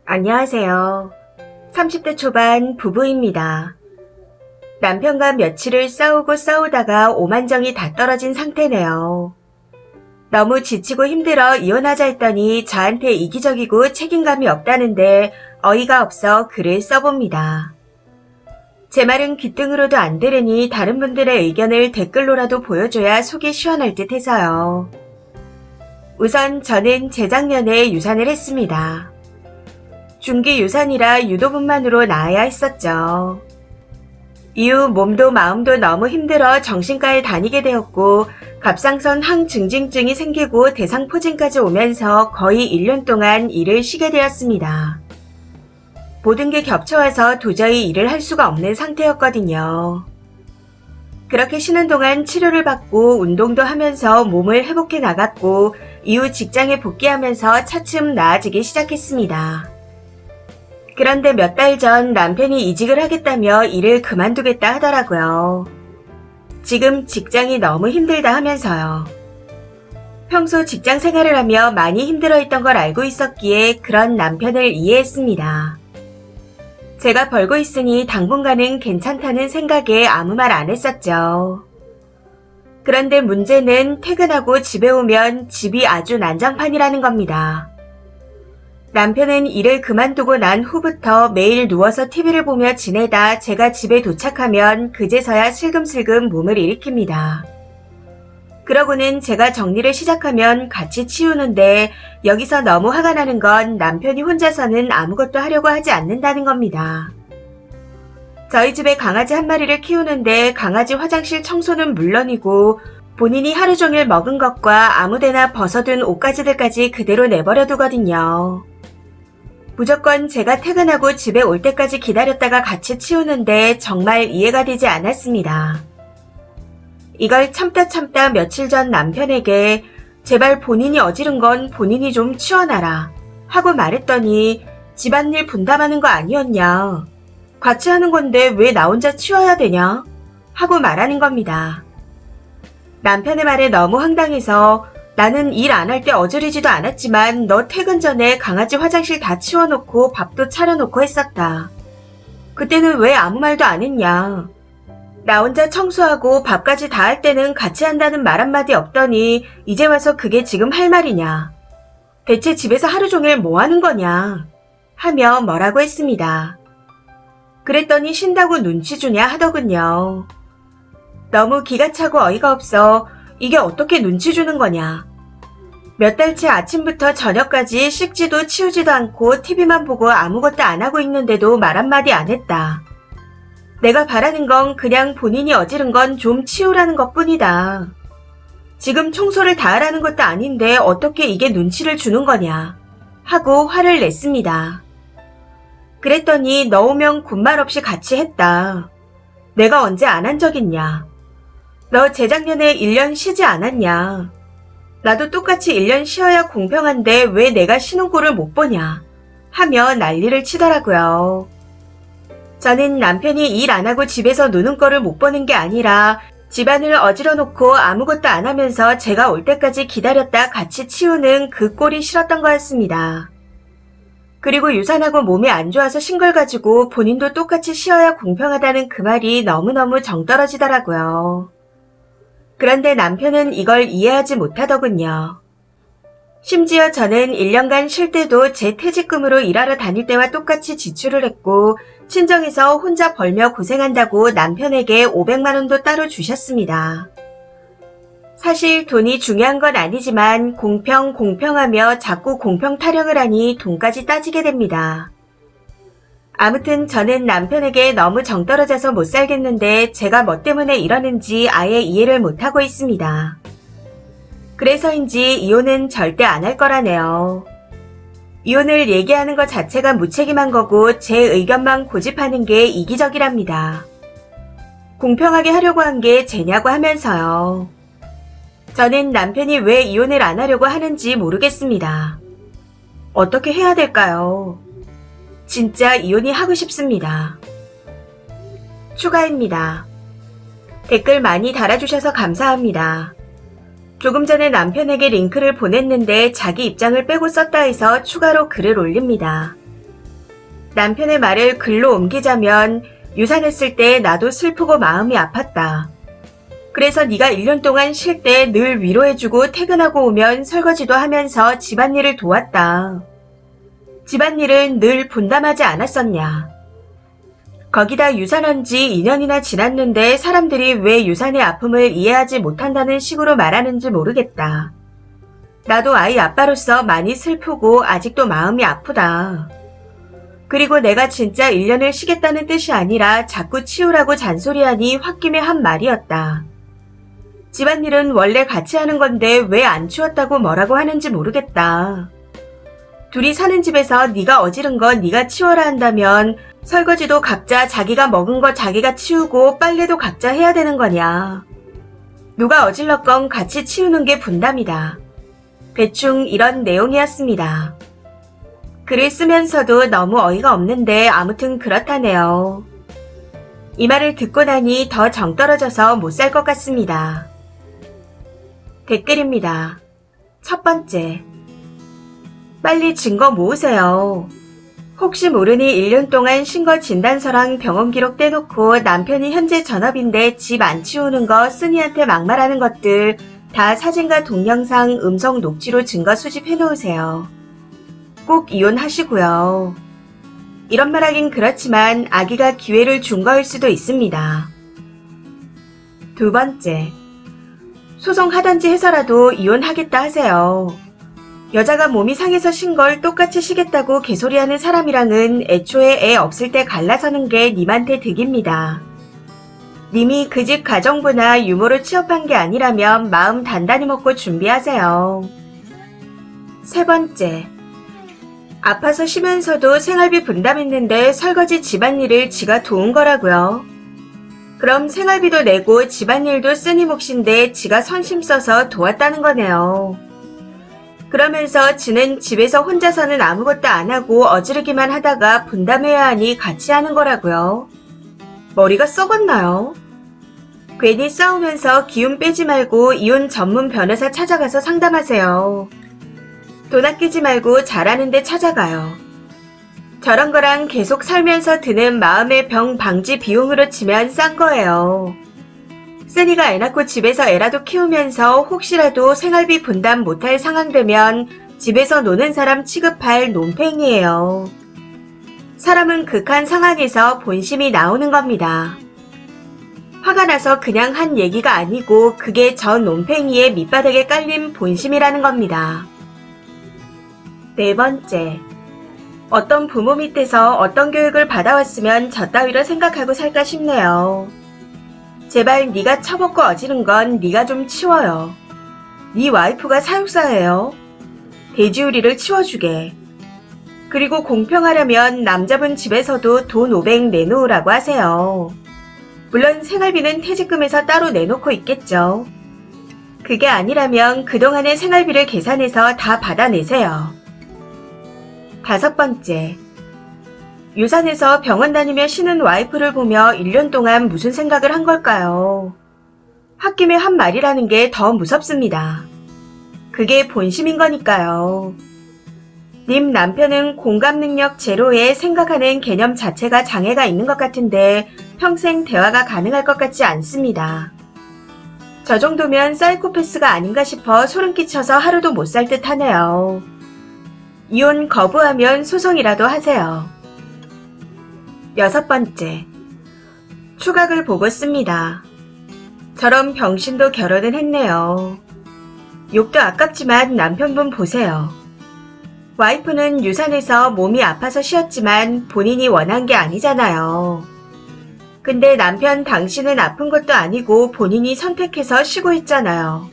안녕하세요. 30대 초반 부부입니다. 남편과 며칠을 싸우다가 오만정이 다 떨어진 상태네요. 너무 지치고 힘들어 이혼하자 했더니 저한테 이기적이고 책임감이 없다는데 어이가 없어 글을 써봅니다. 제 말은 귓등으로도 안 들으니 다른 분들의 의견을 댓글로라도 보여줘야 속이 시원할 듯 해서요. 우선 저는 재작년에 유산을 했습니다. 중기 유산이라 유도분만으로 나아야 했었죠. 이후 몸도 마음도 너무 힘들어 정신과에 다니게 되었고 갑상선 항증진증이 생기고 대상포진까지 오면서 거의 1년 동안 일을 쉬게 되었습니다. 모든 게 겹쳐와서 도저히 일을 할 수가 없는 상태였거든요. 그렇게 쉬는 동안 치료를 받고 운동도 하면서 몸을 회복해 나갔고 이후 직장에 복귀하면서 차츰 나아지기 시작했습니다. 그런데 몇 달 전 남편이 이직을 하겠다며 일을 그만두겠다 하더라고요. 지금 직장이 너무 힘들다 하면서요. 평소 직장 생활을 하며 많이 힘들어했던 걸 알고 있었기에 그런 남편을 이해했습니다. 제가 벌고 있으니 당분간은 괜찮다는 생각에 아무 말 안 했었죠. 그런데 문제는 퇴근하고 집에 오면 집이 아주 난장판이라는 겁니다. 남편은 일을 그만두고 난 후부터 매일 누워서 TV를 보며 지내다 제가 집에 도착하면 그제서야 슬금슬금 몸을 일으킵니다. 그러고는 제가 정리를 시작하면 같이 치우는데 여기서 너무 화가 나는 건 남편이 혼자서는 아무것도 하려고 하지 않는다는 겁니다. 저희 집에 강아지 한 마리를 키우는데 강아지 화장실 청소는 물론이고 본인이 하루 종일 먹은 것과 아무데나 벗어둔 옷가지들까지 그대로 내버려 두거든요. 무조건 제가 퇴근하고 집에 올 때까지 기다렸다가 같이 치우는데 정말 이해가 되지 않았습니다. 이걸 참다 며칠 전 남편에게 제발 본인이 어지른 건 본인이 좀 치워놔라 하고 말했더니 집안일 분담하는 거 아니었냐. 같이 하는 건데 왜 나 혼자 치워야 되냐 하고 말하는 겁니다. 남편의 말에 너무 황당해서 나는 일 안 할 때 어지르지도 않았지만 너 퇴근 전에 강아지 화장실 다 치워놓고 밥도 차려놓고 했었다. 그때는 왜 아무 말도 안 했냐. 나 혼자 청소하고 밥까지 다 할 때는 같이 한다는 말 한마디 없더니 이제 와서 그게 지금 할 말이냐. 대체 집에서 하루 종일 뭐 하는 거냐 하며 뭐라고 했습니다. 그랬더니 쉰다고 눈치 주냐 하더군요. 너무 기가 차고 어이가 없어 이게 어떻게 눈치 주는 거냐. 몇 달째 아침부터 저녁까지 씻지도 치우지도 않고 TV만 보고 아무것도 안 하고 있는데도 말 한마디 안 했다. 내가 바라는 건 그냥 본인이 어지른 건 좀 치우라는 것뿐이다. 지금 청소를 다 하라는 것도 아닌데 어떻게 이게 눈치를 주는 거냐 하고 화를 냈습니다. 그랬더니 너 오면 군말 없이 같이 했다. 내가 언제 안 한 적 있냐. 너 재작년에 1년 쉬지 않았냐. 나도 똑같이 1년 쉬어야 공평한데 왜 내가 쉬는 꼴을 못 보냐 하며 난리를 치더라고요. 저는 남편이 일 안 하고 집에서 노는 꼴을 못 보는 게 아니라 집안을 어지러 놓고 아무것도 안 하면서 제가 올 때까지 기다렸다 같이 치우는 그 꼴이 싫었던 거였습니다. 그리고 유산하고 몸이 안 좋아서 쉰 걸 가지고 본인도 똑같이 쉬어야 공평하다는 그 말이 너무너무 정 떨어지더라고요. 그런데 남편은 이걸 이해하지 못하더군요. 심지어 저는 1년간 쉴 때도 제 퇴직금으로 일하러 다닐 때와 똑같이 지출을 했고 친정에서 혼자 벌며 고생한다고 남편에게 500만 원도 따로 주셨습니다. 사실 돈이 중요한 건 아니지만 공평하며 자꾸 공평 타령을 하니 돈까지 따지게 됩니다. 아무튼 저는 남편에게 너무 정 떨어져서 못 살겠는데 제가 뭐 때문에 이러는지 아예 이해를 못하고 있습니다. 그래서인지 이혼은 절대 안 할 거라네요. 이혼을 얘기하는 것 자체가 무책임한 거고 제 의견만 고집하는 게 이기적이랍니다. 공평하게 하려고 한 게 쟤냐고 하면서요. 저는 남편이 왜 이혼을 안 하려고 하는지 모르겠습니다. 어떻게 해야 될까요? 진짜 이혼이 하고 싶습니다. 추가입니다. 댓글 많이 달아주셔서 감사합니다. 조금 전에 남편에게 링크를 보냈는데 자기 입장을 빼고 썼다 해서 추가로 글을 올립니다. 남편의 말을 글로 옮기자면 유산했을 때 나도 슬프고 마음이 아팠다. 그래서 네가 1년 동안 쉴 때 늘 위로해주고 퇴근하고 오면 설거지도 하면서 집안일을 도왔다. 집안일은 늘 분담하지 않았었냐. 거기다 유산한 지 2년이나 지났는데 사람들이 왜 유산의 아픔을 이해하지 못한다는 식으로 말하는지 모르겠다. 나도 아이 아빠로서 많이 슬프고 아직도 마음이 아프다. 그리고 내가 진짜 1년을 쉬겠다는 뜻이 아니라 자꾸 치우라고 잔소리하니 홧김에 한 말이었다. 집안일은 원래 같이 하는 건데 왜 안 치웠다고 뭐라고 하는지 모르겠다. 둘이 사는 집에서 네가 어지른 거 네가 치워라 한다면 설거지도 각자 자기가 먹은 거 자기가 치우고 빨래도 각자 해야 되는 거냐. 누가 어질렀건 같이 치우는 게 분담이다. 대충 이런 내용이었습니다. 글을 쓰면서도 너무 어이가 없는데 아무튼 그렇다네요. 이 말을 듣고 나니 더 정 떨어져서 못 살 것 같습니다. 댓글입니다. 첫 번째. 빨리 증거 모으세요. 혹시 모르니 1년 동안 쉰 거 진단서랑 병원 기록 떼놓고 남편이 현재 전업인데 집 안 치우는 거 쓰니한테 막말하는 것들 다 사진과 동영상, 음성 녹취로 증거 수집해 놓으세요. 꼭 이혼하시고요. 이런 말 하긴 그렇지만 아기가 기회를 준 거일 수도 있습니다. 두 번째. 소송하던지 해서라도 이혼하겠다 하세요. 여자가 몸이 상해서 쉰 걸 똑같이 쉬겠다고 개소리하는 사람이랑은 애초에 애 없을 때 갈라서는 게 님한테 득입니다. 님이 그 집 가정부나 유모로 취업한 게 아니라면 마음 단단히 먹고 준비하세요. 세 번째. 아파서 쉬면서도 생활비 분담했는데 설거지 집안일을 지가 도운 거라고요. 그럼 생활비도 내고 집안일도 쓰니 몫인데 지가 선심 써서 도왔다는 거네요. 그러면서 지는 집에서 혼자서는 아무것도 안 하고 어지르기만 하다가 분담해야 하니 같이 하는 거라고요. 머리가 썩었나요? 괜히 싸우면서 기운 빼지 말고 이혼 전문 변호사 찾아가서 상담하세요. 돈 아끼지 말고 잘하는 데 찾아가요. 저런 거랑 계속 살면서 드는 마음의 병 방지 비용으로 치면 싼 거예요. 쓰니가 애 낳고 집에서 애라도 키우면서 혹시라도 생활비 분담 못할 상황 되면 집에서 노는 사람 취급할 논팽이에요. 사람은 극한 상황에서 본심이 나오는 겁니다. 화가 나서 그냥 한 얘기가 아니고 그게 저 논팽이의 밑바닥에 깔린 본심이라는 겁니다. 네 번째. 어떤 부모 밑에서 어떤 교육을 받아왔으면 저 따위로 생각하고 살까 싶네요. 제발 네가 처먹고 어지른 건 네가 좀 치워요. 네 와이프가 사육사예요. 돼지우리를 치워주게. 그리고 공평하려면 남자분 집에서도 돈 500 내놓으라고 하세요. 물론 생활비는 퇴직금에서 따로 내놓고 있겠죠. 그게 아니라면 그동안의 생활비를 계산해서 다 받아내세요. 다섯 번째. 유산해서 병원 다니며 쉬는 와이프를 보며 1년 동안 무슨 생각을 한 걸까요? 홧김에 한 말이라는 게 더 무섭습니다. 그게 본심인 거니까요. 님 남편은 공감 능력 제로에 생각하는 개념 자체가 장애가 있는 것 같은데 평생 대화가 가능할 것 같지 않습니다. 저 정도면 사이코패스가 아닌가 싶어 소름 끼쳐서 하루도 못 살 듯 하네요. 이혼 거부하면 소송이라도 하세요. 여섯 번째. 추각을 보고 씁니다. 저런 병신도 결혼은 했네요. 욕도 아깝지만 남편분 보세요. 와이프는 유산해서 몸이 아파서 쉬었지만 본인이 원한 게 아니잖아요. 근데 남편 당신은 아픈 것도 아니고 본인이 선택해서 쉬고 있잖아요.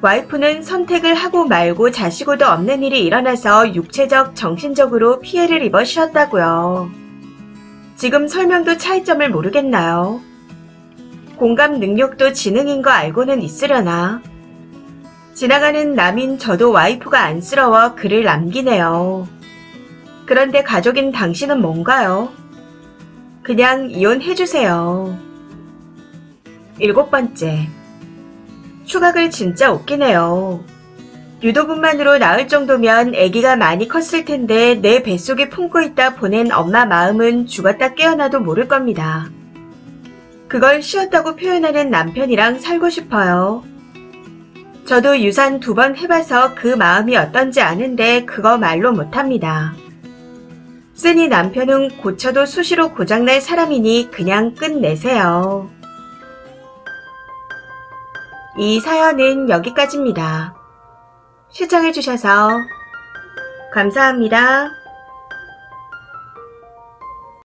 와이프는 선택을 하고 말고 자시고도 없는 일이 일어나서 육체적, 정신적으로 피해를 입어 쉬었다고요. 지금 설명도 차이점을 모르겠나요? 공감 능력도 지능인 거 알고는 있으려나? 지나가는 남인 저도 와이프가 안쓰러워 글을 남기네요. 그런데 가족인 당신은 뭔가요? 그냥 이혼해주세요. 일곱 번째. 추각을 진짜 웃기네요. 유도분만으로 낳을 정도면 아기가 많이 컸을 텐데 내 뱃속에 품고 있다 보낸 엄마 마음은 죽었다 깨어나도 모를 겁니다. 그걸 쉬었다고 표현하는 남편이랑 살고 싶어요. 저도 유산 2번 해봐서 그 마음이 어떤지 아는데 그거 말로 못합니다. 쓰니 남편은 고쳐도 수시로 고장날 사람이니 그냥 끝내세요. 이 사연은 여기까지입니다. 시청해주셔서 감사합니다.